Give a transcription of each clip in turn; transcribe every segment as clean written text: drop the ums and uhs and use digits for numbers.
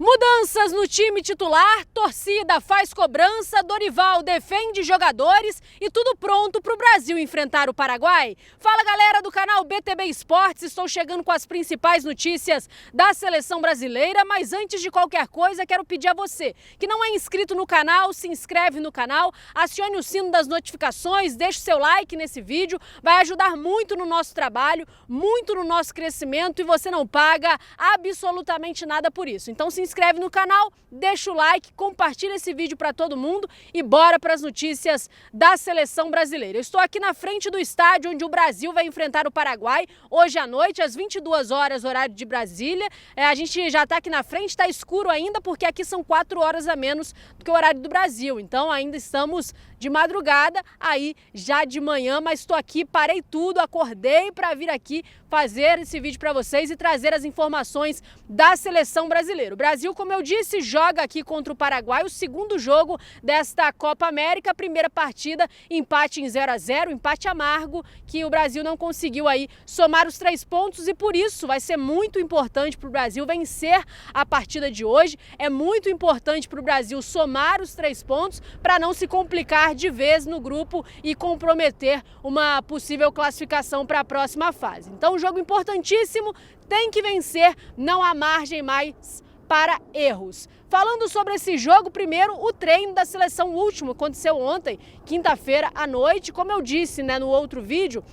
Mudanças no time titular, torcida faz cobrança, Dorival defende jogadores e tudo pronto para o Brasil enfrentar o Paraguai. Fala galera do canal BTB Esportes, estou chegando com as principais notícias da seleção brasileira, mas antes de qualquer coisa quero pedir a você que não é inscrito no canal, se inscreve no canal, acione o sino das notificações, deixe seu like nesse vídeo, vai ajudar muito no nosso trabalho, muito no nosso crescimento e você não paga absolutamente nada por isso. Então se inscreve no canal, deixa o like, compartilha esse vídeo para todo mundo e bora para as notícias da seleção brasileira. Eu estou aqui na frente do estádio onde o Brasil vai enfrentar o Paraguai hoje à noite, às 22 horas, horário de Brasília. A gente já está aqui na frente, está escuro ainda porque aqui são 4 horas a menos do que o horário do Brasil. Então ainda estamos de madrugada, aí já de manhã, mas estou aqui, parei tudo, acordei para vir aqui fazer esse vídeo para vocês e trazer as informações da seleção brasileira. O Brasil, como eu disse, joga aqui contra o Paraguai, o segundo jogo desta Copa América, primeira partida, empate em 0-0, empate amargo, que o Brasil não conseguiu aí somar os 3 pontos e por isso vai ser muito importante para o Brasil vencer a partida de hoje, é muito importante para o Brasil somar os 3 pontos para não se complicar de vez no grupo e comprometer uma possível classificação para a próxima fase. Então, jogo importantíssimo, tem que vencer, não há margem mais para erros. Falando sobre esse jogo, primeiro o treino da seleção último, aconteceu ontem, quinta-feira à noite, como eu disse, no outro vídeo,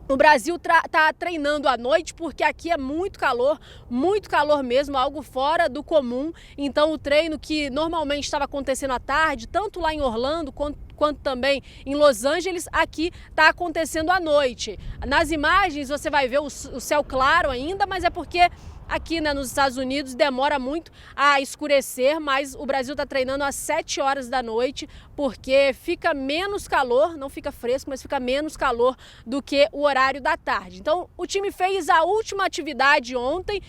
o Brasil está treinando à noite porque aqui é muito calor mesmo, algo fora do comum. Então o treino que normalmente estava acontecendo à tarde, tanto lá em Orlando quanto também em Los Angeles, aqui está acontecendo à noite. Nas imagens você vai ver o céu claro ainda, mas é porque aqui nos Estados Unidos demora muito a escurecer, mas o Brasil está treinando às 7 horas da noite porque fica menos calor, não fica fresco, mas fica menos calor do que o horário da tarde. Então o time fez a última atividade ontem,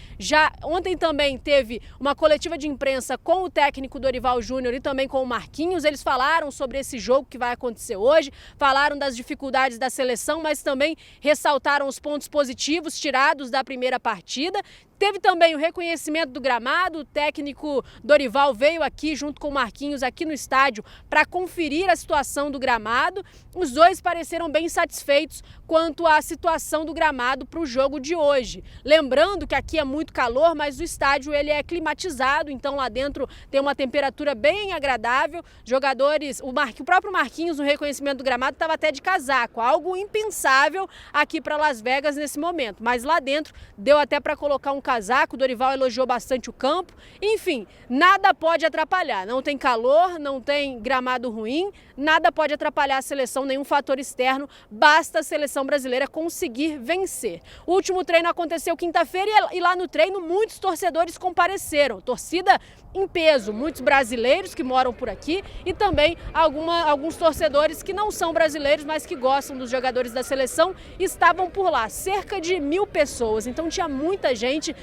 ontem também teve uma coletiva de imprensa com o técnico Dorival Júnior e também com o Marquinhos, eles falaram sobre esse jogo que vai acontecer hoje, falaram das dificuldades da seleção, mas também ressaltaram os pontos positivos tirados da primeira partida. Teve também o reconhecimento do gramado, o técnico Dorival veio aqui junto com o Marquinhos aqui no estádio para conferir a situação do gramado. Os dois pareceram bem satisfeitos quanto à situação do gramado para o jogo de hoje. Lembrando que aqui é muito calor, mas o estádio ele é climatizado, então lá dentro tem uma temperatura bem agradável. Jogadores, o próprio Marquinhos no reconhecimento do gramado estava até de casaco, algo impensável aqui para Las Vegas nesse momento, mas lá dentro deu até para colocar um casaco, o Dorival elogiou bastante o campo, enfim, nada pode atrapalhar, não tem calor, não tem gramado ruim, nada pode atrapalhar a seleção, nenhum fator externo, basta a seleção brasileira conseguir vencer. O último treino aconteceu quinta-feira e lá no treino muitos torcedores compareceram, torcida em peso, muitos brasileiros que moram por aqui e também alguns torcedores que não são brasileiros, mas que gostam dos jogadores da seleção, estavam por lá, cerca de 1000 pessoas, então tinha muita gente,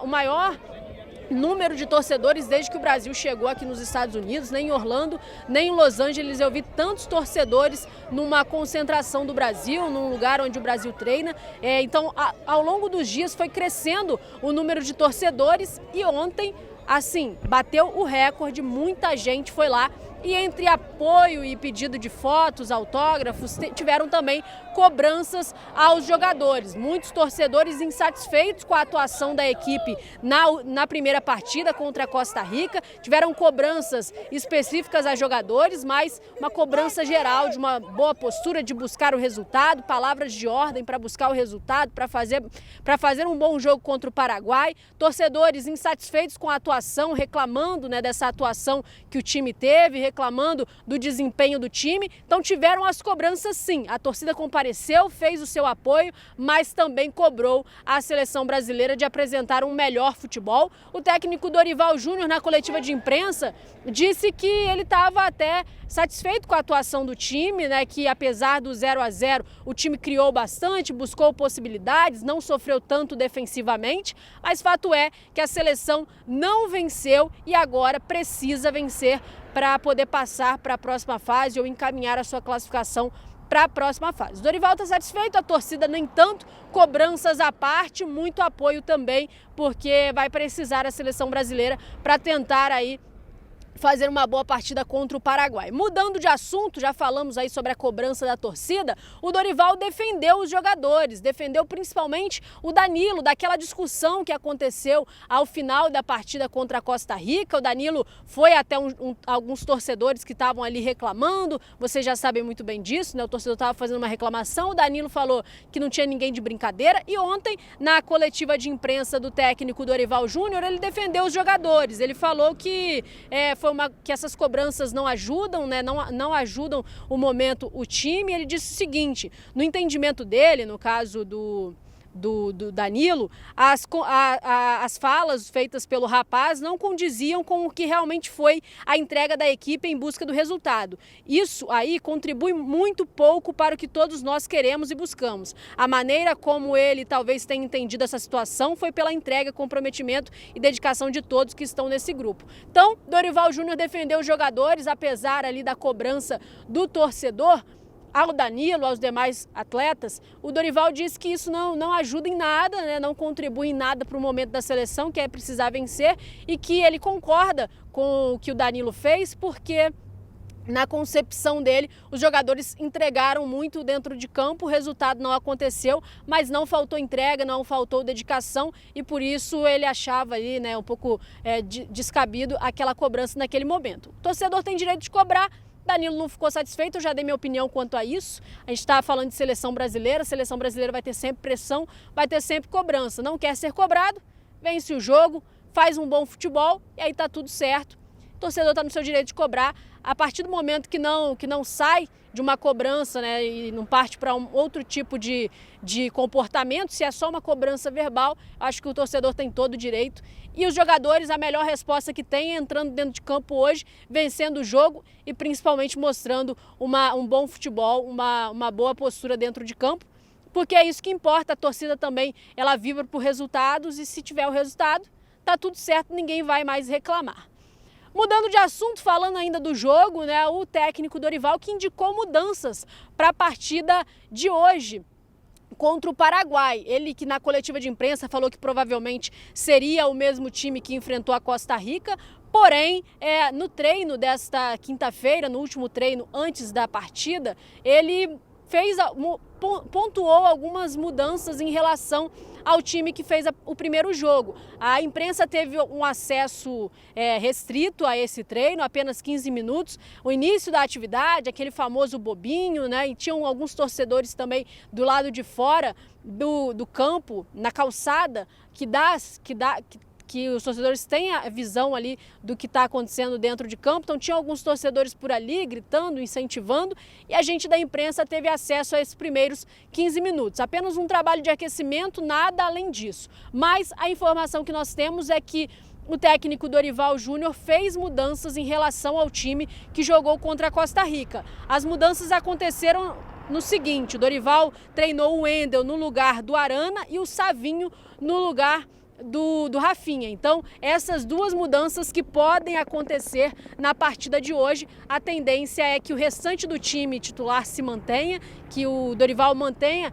o maior número de torcedores desde que o Brasil chegou aqui nos Estados Unidos, nem em Orlando, nem em Los Angeles eu vi tantos torcedores numa concentração do Brasil, num lugar onde o Brasil treina. Então, ao longo dos dias foi crescendo o número de torcedores e ontem, assim, bateu o recorde, muita gente foi lá. E entre apoio e pedido de fotos, autógrafos, tiveram também cobranças aos jogadores. Muitos torcedores insatisfeitos com a atuação da equipe na primeira partida contra a Costa Rica. Tiveram cobranças específicas a jogadores, mas uma cobrança geral de uma boa postura de buscar o resultado, palavras de ordem para buscar o resultado, para fazer um bom jogo contra o Paraguai. Torcedores insatisfeitos com a atuação, reclamando dessa atuação que o time teve, reclamando do desempenho do time, então tiveram as cobranças sim, a torcida compareceu, fez o seu apoio, mas também cobrou a seleção brasileira de apresentar um melhor futebol. O técnico Dorival Júnior na coletiva de imprensa disse que ele estava até satisfeito com a atuação do time, que apesar do 0-0 o time criou bastante, buscou possibilidades, não sofreu tanto defensivamente, mas fato é que a seleção não venceu e agora precisa vencer para poder passar para a próxima fase ou encaminhar a sua classificação para a próxima fase. O Dorival está satisfeito, a torcida nem tanto, cobranças à parte, muito apoio também, porque vai precisar a seleção brasileira para tentar aí fazer uma boa partida contra o Paraguai. Mudando de assunto, já falamos aí sobre a cobrança da torcida, o Dorival defendeu os jogadores, defendeu principalmente o Danilo, daquela discussão que aconteceu ao final da partida contra a Costa Rica. O Danilo foi até alguns torcedores que estavam ali reclamando, vocês já sabem muito bem disso, né? O torcedor estava fazendo uma reclamação, o Danilo falou que não tinha ninguém de brincadeira e ontem, na coletiva de imprensa do técnico Dorival Júnior, ele defendeu os jogadores, ele falou que que essas cobranças não ajudam, né? Não ajudam o momento, o time. Ele disse o seguinte, no entendimento dele, no caso do Danilo, as falas feitas pelo rapaz não condiziam com o que realmente foi a entrega da equipe em busca do resultado. Isso aí contribui muito pouco para o que todos nós queremos e buscamos. A maneira como ele talvez tenha entendido essa situação foi pela entrega, comprometimento e dedicação de todos que estão nesse grupo. Então, Dorival Júnior defendeu os jogadores, apesar ali da cobrança do torcedor, ao Danilo, aos demais atletas. O Dorival disse que isso não ajuda em nada, né? Não contribui em nada para o momento da seleção, que é precisar vencer, e que ele concorda com o que o Danilo fez, porque na concepção dele, os jogadores entregaram muito dentro de campo, o resultado não aconteceu, mas não faltou entrega, não faltou dedicação e por isso ele achava ali, né, um pouco descabido aquela cobrança naquele momento. O torcedor tem direito de cobrar. Danilo não ficou satisfeito, eu já dei minha opinião quanto a isso. A gente está falando de seleção brasileira, a seleção brasileira vai ter sempre pressão, vai ter sempre cobrança. Não quer ser cobrado, vence o jogo, faz um bom futebol e aí tá tudo certo. O torcedor está no seu direito de cobrar. A partir do momento que não sai de uma cobrança, né, e não parte para um outro tipo de comportamento, se é só uma cobrança verbal, acho que o torcedor tem todo o direito. E os jogadores, a melhor resposta que tem é entrando dentro de campo hoje, vencendo o jogo e principalmente mostrando um bom futebol, uma boa postura dentro de campo, porque é isso que importa. A torcida também, ela vibra por resultados e se tiver o resultado, tá tudo certo, ninguém vai mais reclamar. Mudando de assunto, falando ainda do jogo, né, o técnico Dorival que indicou mudanças para a partida de hoje contra o Paraguai. Ele que na coletiva de imprensa falou que provavelmente seria o mesmo time que enfrentou a Costa Rica, porém, no treino desta quinta-feira, no último treino antes da partida, ele pontuou algumas mudanças em relação ao time que fez o primeiro jogo. A imprensa teve um acesso restrito a esse treino, apenas 15 minutos. O início da atividade, aquele famoso bobinho, né? E tinham alguns torcedores também do lado de fora do campo, na calçada, que os torcedores têm a visão ali do que está acontecendo dentro de campo. Então tinha alguns torcedores por ali gritando, incentivando, e a gente da imprensa teve acesso a esses primeiros 15 minutos. Apenas um trabalho de aquecimento, nada além disso. Mas a informação que nós temos é que o técnico Dorival Júnior fez mudanças em relação ao time que jogou contra a Costa Rica. As mudanças aconteceram no seguinte: o Dorival treinou o Wendel no lugar do Arana e o Savinho no lugar do Rafinha. Então, essas duas mudanças que podem acontecer na partida de hoje. A tendência é que o restante do time titular se mantenha, que o Dorival mantenha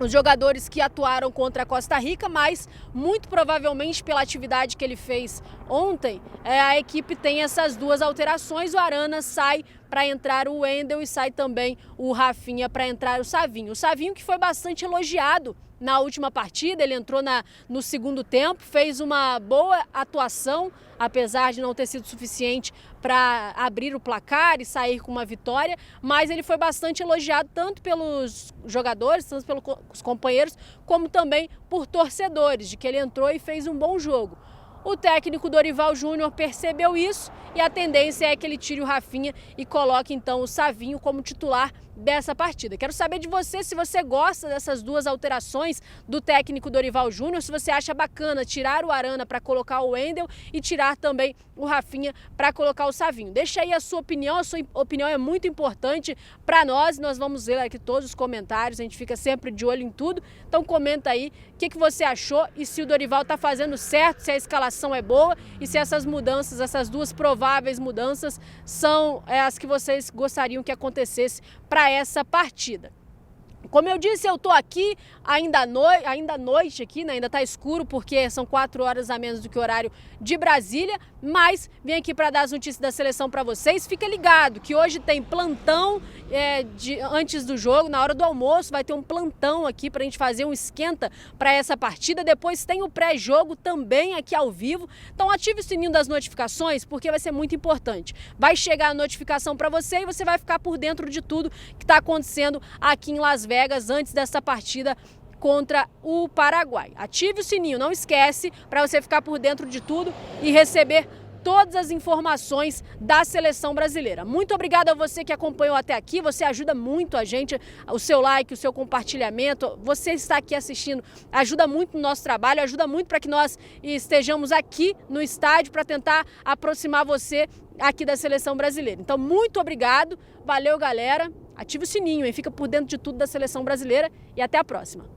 os jogadores que atuaram contra a Costa Rica, mas muito provavelmente pela atividade que ele fez ontem, a equipe tem essas duas alterações. O Arana sai para entrar o Wendel e sai também o Rafinha para entrar o Savinho. O Savinho que foi bastante elogiado na última partida, ele entrou no segundo tempo, fez uma boa atuação, apesar de não ter sido suficiente para abrir o placar e sair com uma vitória, mas ele foi bastante elogiado tanto pelos jogadores, tanto pelos companheiros, como também por torcedores, de que ele entrou e fez um bom jogo. O técnico Dorival Júnior percebeu isso e a tendência é que ele tire o Rafinha e coloque então o Savinho como titular dessa partida. Quero saber de você se você gosta dessas duas alterações do técnico Dorival Júnior, se você acha bacana tirar o Arana para colocar o Wendel e tirar também o Rafinha para colocar o Savinho. Deixa aí a sua opinião é muito importante para nós vamos ler aqui todos os comentários, a gente fica sempre de olho em tudo, então comenta aí o que você achou e se o Dorival está fazendo certo, se a escalação é boa e se essas mudanças, essas duas prováveis mudanças são as que vocês gostariam que acontecesse para para essa partida. Como eu disse, eu estou aqui ainda à noite aqui, né? Ainda está escuro porque são 4 horas a menos do que o horário de Brasília, mas vim aqui para dar as notícias da seleção para vocês. Fica ligado que hoje tem plantão antes do jogo, na hora do almoço vai ter um plantão aqui para a gente fazer um esquenta para essa partida. Depois tem o pré-jogo também aqui ao vivo, então ative o sininho das notificações porque vai ser muito importante. Vai chegar a notificação para você e você vai ficar por dentro de tudo que está acontecendo aqui em Las Vegas antes dessa partida contra o Paraguai. Ative o sininho, não esquece, para você ficar por dentro de tudo e receber todas as informações da seleção brasileira. Muito obrigada a você que acompanhou até aqui, você ajuda muito a gente, o seu like, o seu compartilhamento, você está aqui assistindo, ajuda muito no nosso trabalho, ajuda muito para que nós estejamos aqui no estádio para tentar aproximar você aqui da seleção brasileira. Então, muito obrigado, valeu galera, ative o sininho e fica por dentro de tudo da seleção brasileira e até a próxima.